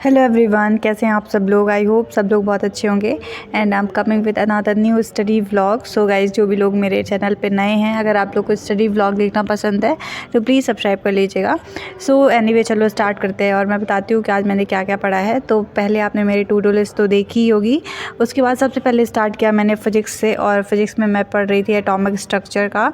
Hello everyone, कैसे हैं आप सब लोग। आई होप सब लोग बहुत अच्छे होंगे and I am coming with another new study vlog. So guys, जो भी लोग मेरे चैनल पे नए हैं, अगर आप लोग को स्टडी व्लॉग देखना पसंद है तो प्लीज़ सब्सक्राइब कर लीजिएगा। सो एनीवे, चलो स्टार्ट करते हैं और मैं बताती हूँ कि आज मैंने क्या क्या पढ़ा है। तो पहले आपने मेरी टू डू लिस्ट तो देखी ही होगी। उसके बाद सबसे पहले स्टार्ट किया मैंने फिजिक्स से, और फिजिक्स में मैं पढ़ रही थी एटॉमिक स्ट्रक्चर का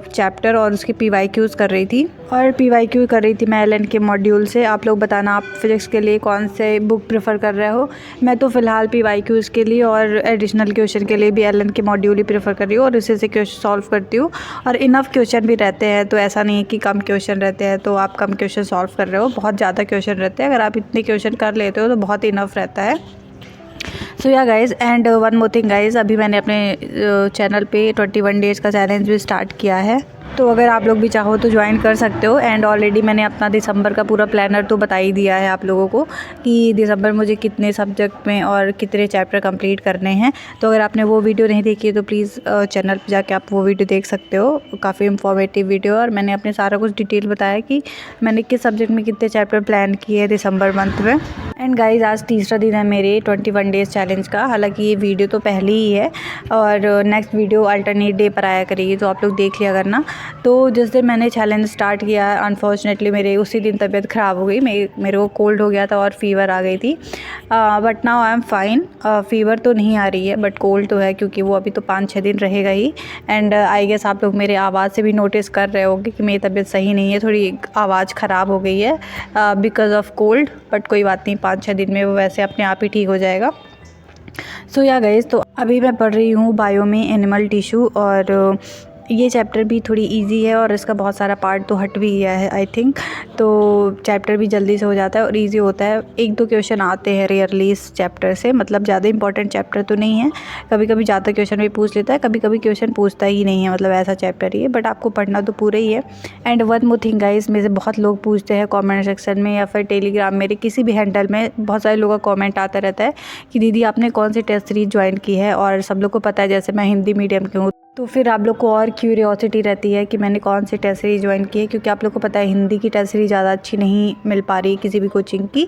चैप्टर और उसकी PYQs कर रही थी। और PYQ कर रही थी मैं LN के मॉड्यूल से। आप लोग बताना आप फिजिक्स के लिए कौन से बुक प्रेफर कर रहे हो। मैं तो फ़िलहाल PYQs के लिए और एडिशनल क्वेश्चन के लिए भी LN के मॉड्यूल ही प्रेफर कर रही हूँ और इसी से क्वेश्चन सॉल्व करती हूँ। और इनफ क्वेश्चन भी रहते हैं, तो ऐसा नहीं है कि कम क्वेश्चन रहते हैं तो आप कम क्वेश्चन सॉल्व कर रहे हो। बहुत ज़्यादा क्वेश्चन रहते हैं, अगर आप इतने क्वेश्चन कर लेते हो तो बहुत इनफ रहता है। सो या guys, and one more thing guys, अभी मैंने अपने चैनल पे 21 डेज़ का चैलेंज भी स्टार्ट किया है, तो अगर आप लोग भी चाहो तो ज्वाइन कर सकते हो। एंड ऑलरेडी मैंने अपना दिसंबर का पूरा प्लानर तो बता ही दिया है आप लोगों को कि दिसंबर मुझे कितने सब्जेक्ट में और कितने चैप्टर कंप्लीट करने हैं। तो अगर आपने वो वीडियो नहीं देखी है तो प्लीज़ चैनल पे जाके आप वो वीडियो देख सकते हो। काफ़ी इंफॉर्मेटिव वीडियो, और मैंने अपने सारा कुछ डिटेल बताया कि मैंने किस सब्जेक्ट में कितने चैप्टर प्लान किए हैं दिसंबर मंथ में। एंड गाइज़, आज तीसरा दिन है मेरे 21 डेज़ चैलेंज का। हालांकि ये वीडियो तो पहले ही है और नेक्स्ट वीडियो अल्टरनेट डे पर आया करेगी, तो आप लोग देख लिया करना। तो जिस दिन मैंने चैलेंज स्टार्ट किया, अनफॉर्चुनेटली मेरे उसी दिन तबीयत ख़राब हो गई। मेरे को कोल्ड हो गया था और फीवर आ गई थी, but now I am fine. Fever तो नहीं आ रही है बट कोल्ड तो है, क्योंकि वो अभी तो 5-6 दिन रहेगा ही। एंड आई गेस आप लोग मेरे आवाज़ से भी नोटिस कर रहे होंगे कि मेरी तबीयत सही नहीं है, थोड़ी आवाज़ ख़राब हो गई है बिकॉज़ ऑफ कोल्ड। बट कोई बात नहीं, 5-6 दिन में वो वैसे अपने आप ही ठीक हो जाएगा। सो या गाइस, तो अभी मैं पढ़ रही हूँ बायो में एनिमल टिश्यू, और ये चैप्टर भी थोड़ी इजी है और इसका बहुत सारा पार्ट तो हट भी गया है आई थिंक। तो चैप्टर भी जल्दी से हो जाता है और इजी होता है। 1-2 क्वेश्चन आते हैं रेयरली इस चैप्टर से, मतलब ज़्यादा इंपॉर्टेंट चैप्टर तो नहीं है। कभी कभी ज़्यादा क्वेश्चन भी पूछ लेता है, कभी कभी क्वेश्चन पूछता ही नहीं है, मतलब ऐसा चैप्टर ही है। बट आपको पढ़ना तो पूरा ही है। And one more thing guys, में से बहुत लोग पूछते हैं कॉमेंट सेक्शन में या फिर टेलीग्राम, मेरे किसी भी हैंडल में बहुत सारे लोगों का कॉमेंट आता रहता है कि दीदी आपने कौन सी टेस्ट सीरीज ज्वाइन की है। और सब लोग को पता है जैसे मैं हिंदी मीडियम की हूँ, तो फिर आप लोग को और क्यूरियोसिटी रहती है कि मैंने कौन सी टेस्ट सीरीज ज्वाइन की है, क्योंकि आप लोग को पता है हिंदी की टेस्ट सीरीज ज़्यादा अच्छी नहीं मिल पा रही किसी भी कोचिंग की।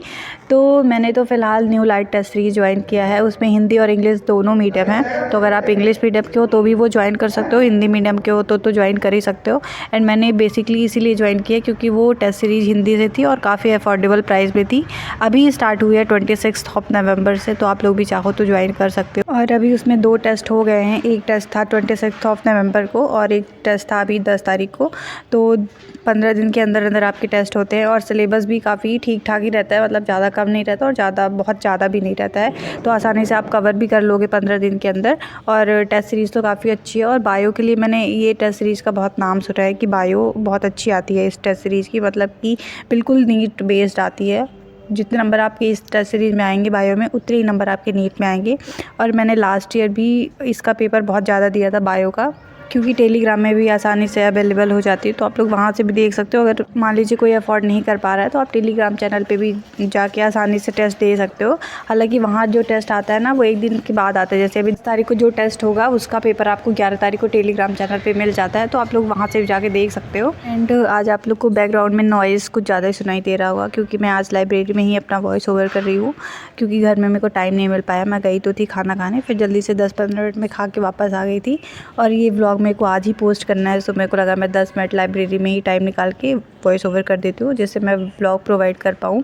तो मैंने तो फ़िलहाल new light test series join किया है, उसमें हिंदी और इंग्लिश दोनों मीडियम है। तो अगर आप इंग्लिश मीडियम के हो तो भी वो ज्वाइन कर सकते हो, हिंदी मीडियम के हो तो ज्वाइन कर ही सकते हो। एंड मैंने बेसिकली इसीलिए ज्वाइन किया क्योंकि वो टेस्ट सीरीज हिंदी से थी और काफ़ी अफोर्डेबल प्राइस में थी। अभी स्टार्ट हुई है 26 नवंबर से, तो आप लोग भी चाहो तो ज्वाइन कर सकते हो। और अभी उसमें 2 टेस्ट हो गए हैं। एक टेस्ट था 26 नवंबर को और एक टेस्ट था अभी 10 तारीख को। तो 15 दिन के अंदर अंदर आपके टेस्ट होते हैं और सिलेबस भी काफ़ी ठीक ठाक ही रहता है, मतलब ज़्यादा कम नहीं रहता और बहुत ज़्यादा भी नहीं रहता है। तो आसानी से आप कवर भी कर लोगे 15 दिन के अंदर। और टेस्ट सीरीज़ तो काफ़ी अच्छी है। और बायो के लिए मैंने ये टेस्ट सीरीज़ का बहुत नाम सुना है कि बायो बहुत अच्छी आती है इस टेस्ट सीरीज़ की, मतलब कि बिल्कुल नीट बेस्ड आती है। जितने नंबर आपके इस टेस्ट सीरीज़ में आएंगे बायो में, उतने ही नंबर आपके नीट में आएंगे। और मैंने लास्ट ईयर भी इसका पेपर बहुत ज़्यादा दिया था बायो का, क्योंकि टेलीग्राम में भी आसानी से अवेलेबल हो जाती है, तो आप लोग वहाँ से भी देख सकते हो। अगर मान लीजिए कोई अफोर्ड नहीं कर पा रहा है तो आप टेलीग्राम चैनल पे भी जाके आसानी से टेस्ट दे सकते हो। हालांकि वहाँ जो टेस्ट आता है ना, वो एक दिन के बाद आता है। जैसे अभी 10 तारीख को जो टेस्ट होगा उसका पेपर आपको 11 तारीख को टेलीग्राम चैनल पर मिल जाता है, तो आप लोग वहाँ से भी जाके देख सकते हो। एंड आज आप लोग को बैकग्राउंड में नॉइज़ कुछ ज़्यादा ही सुनाई दे रहा होगा, क्योंकि मैं आज लाइब्रेरी में ही अपना वॉइस ओवर कर रही हूँ, क्योंकि घर में मेरे को टाइम नहीं मिल पाया। मैं गई तो थी खाना खाने, फिर जल्दी से 10-15 मिनट में खा के वापस आ गई थी। और ये व्लॉग मेरे को आज ही पोस्ट करना है, तो मेरे को लगा मैं 10 मिनट लाइब्रेरी में ही टाइम निकाल के वॉइस ओवर कर देती हूँ, जिससे मैं व्लॉग प्रोवाइड कर पाऊँ।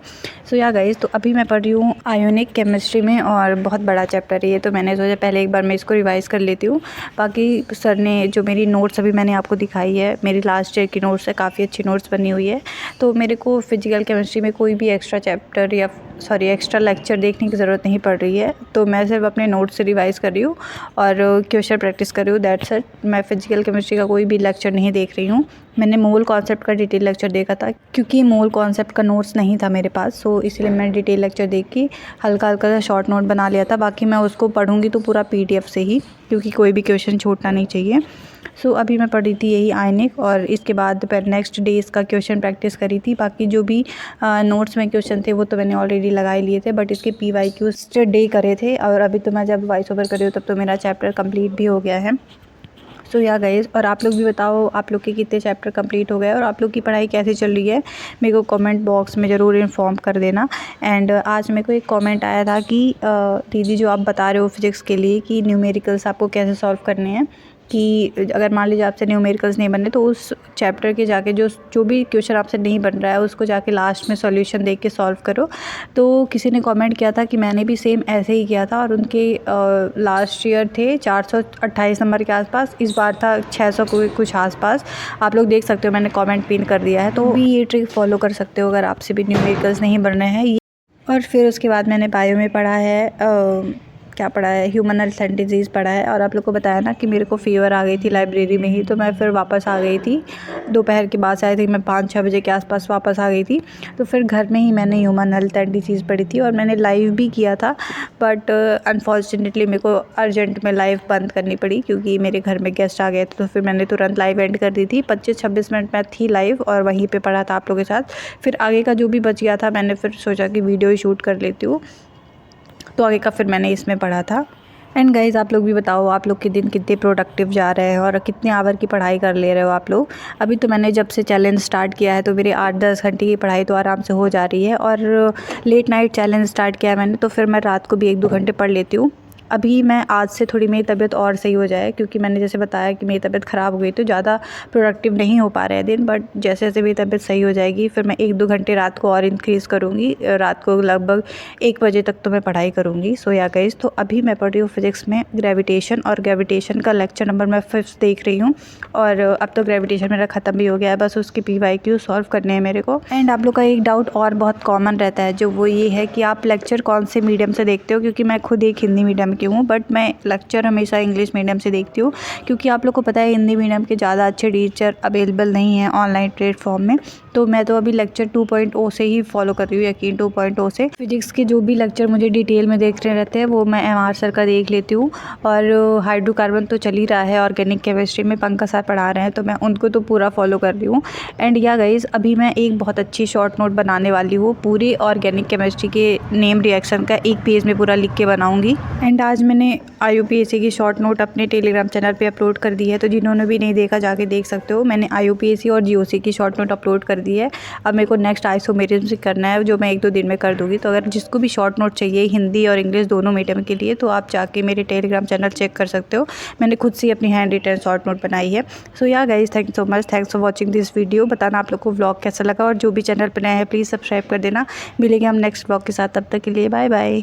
सो या गाइस, तो अभी मैं पढ़ रही हूँ आयोनिक केमिस्ट्री में, और बहुत बड़ा चैप्टर है ये, तो मैंने सोचा पहले एक बार मैं इसको रिवाइज़ कर लेती हूँ। बाकी सर ने जो मेरी नोट्स अभी मैंने आपको दिखाई है, मेरी लास्ट ईयर की नोट्स है, काफ़ी अच्छी नोट्स बनी हुई है। तो मेरे को फिजिकल केमिस्ट्री में कोई भी एक्स्ट्रा चैप्टर या एक्स्ट्रा लेक्चर देखने की ज़रूरत नहीं पड़ रही है। तो मैं सिर्फ अपने नोट्स से रिवाइज़ कर रही हूँ और क्वेश्चन प्रैक्टिस कर रही हूँ, दैट्स इट। मैं फिजिकल केमिस्ट्री का कोई भी लेक्चर नहीं देख रही हूँ। मैंने मोल कॉन्सेप्ट का डिटेल लेक्चर देखा था, क्योंकि मोल कॉन्सेप्ट का नोट्स नहीं था मेरे पास, सो इसलिए मैंने डिटेल लेक्चर देख के हल्का हल्का सा शॉर्ट नोट बना लिया था। बाकी मैं उसको पढ़ूंगी तो पूरा PDF से ही, क्योंकि कोई भी क्वेश्चन छूटना नहीं चाहिए। सो अभी मैं पढ़ी थी यही आयनिक, और इसके बाद फिर नेक्स्ट डे इसका क्वेश्चन प्रैक्टिस करी थी। बाकी जो भी नोट्स में क्वेश्चन थे वो तो मैंने ऑलरेडी लगा ही लिए थे, बट इसके PYQs डे करे थे। और अभी तो मैं जब वॉइस ओवर कर रही हूँ तब तो मेरा चैप्टर कंप्लीट भी हो गया है। सो या गाइस, और आप लोग भी बताओ आप लोग के कितने चैप्टर कंप्लीट हो गए और आप लोग की पढ़ाई कैसी चल रही है, मेरे को कमेंट बॉक्स में ज़रूर इन्फॉर्म कर देना। एंड आज मेरे को एक कमेंट आया था कि दीदी जो आप बता रहे हो फिज़िक्स के लिए कि न्यूमेरिकल्स आपको कैसे सॉल्व करने हैं, कि अगर मान लीजिए आपसे न्यूमेरिकल्स नहीं बनने तो उस चैप्टर के जाके जो भी क्वेश्चन आपसे नहीं बन रहा है उसको जाके लास्ट में सॉल्यूशन देख के सॉल्व करो। तो किसी ने कमेंट किया था कि मैंने भी सेम ऐसे ही किया था और उनके लास्ट ईयर थे 428 नंबर के आसपास, इस बार था 600 कुछ आसपास। आप लोग देख सकते हो, मैंने कमेंट पिन कर दिया है, तो भी ये ट्रिक फॉलो कर सकते हो अगर आपसे भी न्यूमेरिकल्स नहीं बन रहे हैं। और फिर उसके बाद मैंने बायो में पढ़ा है, क्या पढ़ा है, ह्यूमन हेल्थ एंड डिजीज़ पढ़ा है। और आप लोग को बताया ना कि मेरे को फ़ीवर आ गई थी लाइब्रेरी में ही, तो मैं फिर वापस आ गई थी। दोपहर के बाद से आई थी मैं 5-6 बजे के आसपास वापस आ गई थी। तो फिर घर में ही मैंने ह्यूमन हेल्थ एंड डिजीज़ पढ़ी थी और मैंने लाइव भी किया था, बट अनफॉर्चुनेटली मेरे को अर्जेंट में लाइव बंद करनी पड़ी क्योंकि मेरे घर में गेस्ट आ गए थे। तो फिर मैंने तुरंत लाइव एंड कर दी थी। 25-26 मिनट में थी लाइव और वहीं पर पढ़ा था आप लोगों के साथ। फिर आगे का जो भी बच गया था मैंने फिर सोचा कि वीडियो ही शूट कर लेती हूँ, तो आगे का फिर मैंने इसमें पढ़ा था। एंड गाइज़, आप लोग भी बताओ आप लोग के दिन कितने प्रोडक्टिव जा रहे हैं और कितने आवर की पढ़ाई कर ले रहे हो आप लोग। अभी तो मैंने जब से चैलेंज स्टार्ट किया है तो मेरे 8-10 घंटे की पढ़ाई तो आराम से हो जा रही है। और लेट नाइट चैलेंज स्टार्ट किया है मैंने, तो फिर मैं रात को भी 1-2 घंटे पढ़ लेती हूँ। अभी मैं आज से थोड़ी मेरी तबीयत और सही हो जाए, क्योंकि मैंने जैसे बताया कि मेरी तबीयत ख़राब हो गई तो ज़्यादा प्रोडक्टिव नहीं हो पा रहे हैं दिन, बट जैसे जैसे मेरी तबीयत सही हो जाएगी फिर मैं 1-2 घंटे रात को और इंक्रीज़ करूँगी। रात को लगभग 1 बजे तक तो मैं पढ़ाई करूँगी। सो या गाइस, तो अभी मैं पढ़ रही हूँ फिज़िक्स में ग्रेविटेशन, और ग्रेविटेशन का लेक्चर नंबर मैं 5th देख रही हूँ। और अब तो ग्रेविटेशन मेरा ख़त्म भी हो गया है, बस उसकी PYQ सॉल्व करने हैं मेरे को। एंड आप लोग का एक डाउट और बहुत कॉमन रहता है, जो वो ये है कि आप लेक्चर कौन से मीडियम से देखते हो, क्योंकि मैं खुद एक हिंदी मीडियम की हूँ, बट मैं लेक्चर हमेशा इंग्लिश मीडियम से देखती हूँ, क्योंकि आप लोग को पता है हिंदी मीडियम के ज़्यादा अच्छे टीचर अवेलेबल नहीं हैं ऑनलाइन प्लेटफॉर्म में। तो मैं तो अभी लेक्चर 2.0 से ही फॉलो कर रही हूँ, यकीन 2.0 से। फिजिक्स के जो भी लेक्चर मुझे डिटेल में देखने रहते हैं वो मैं MR सर का देख लेती हूँ। और हाइड्रोकार्बन तो चल ही रहा है, ऑर्गेनिक केमिस्ट्री में पंकज सर पढ़ा रहे हैं, तो मैं उनको तो पूरा फॉलो कर रही हूँ। एंड या गाइज़, अभी मैं एक बहुत अच्छी शॉर्ट नोट बनाने वाली हूँ, पूरे ऑर्गेनिक केमिस्ट्री के नेम रिएक्शन का एक पेज में पूरा लिख के बनाऊँगी। एंड आज मैंने IUPAC की शॉर्ट नोट अपने टेलीग्राम चैनल पे अपलोड कर दी है, तो जिन्होंने भी नहीं देखा जाके देख सकते हो। मैंने IUPAC और GOC की शॉर्ट नोट अपलोड कर दी है। अब मेरे को नेक्स्ट आइसोमेरिज्म से करना है, जो मैं 1-2 दिन में कर दूँगी। तो अगर जिसको भी शॉर्ट नोट चाहिए हिंदी और इंग्लिश दोनों मीडियम के लिए, तो आप जाके मेरे टेलीग्राम चैनल चेक कर सकते हो। मैंने खुद से अपनी हैंड रिटन शॉर्ट नोट बनाई है। सो yeah guys, thank you so much, thanks for watching this video. बताना आप लोग को व्लॉग कैसा लगा, और जो भी चैनल पर नए हैं प्लीज़ सब्सक्राइब कर देना। मिलेंगे हम नेक्स्ट व्लॉग के साथ, तब तक के लिए बाय बाय।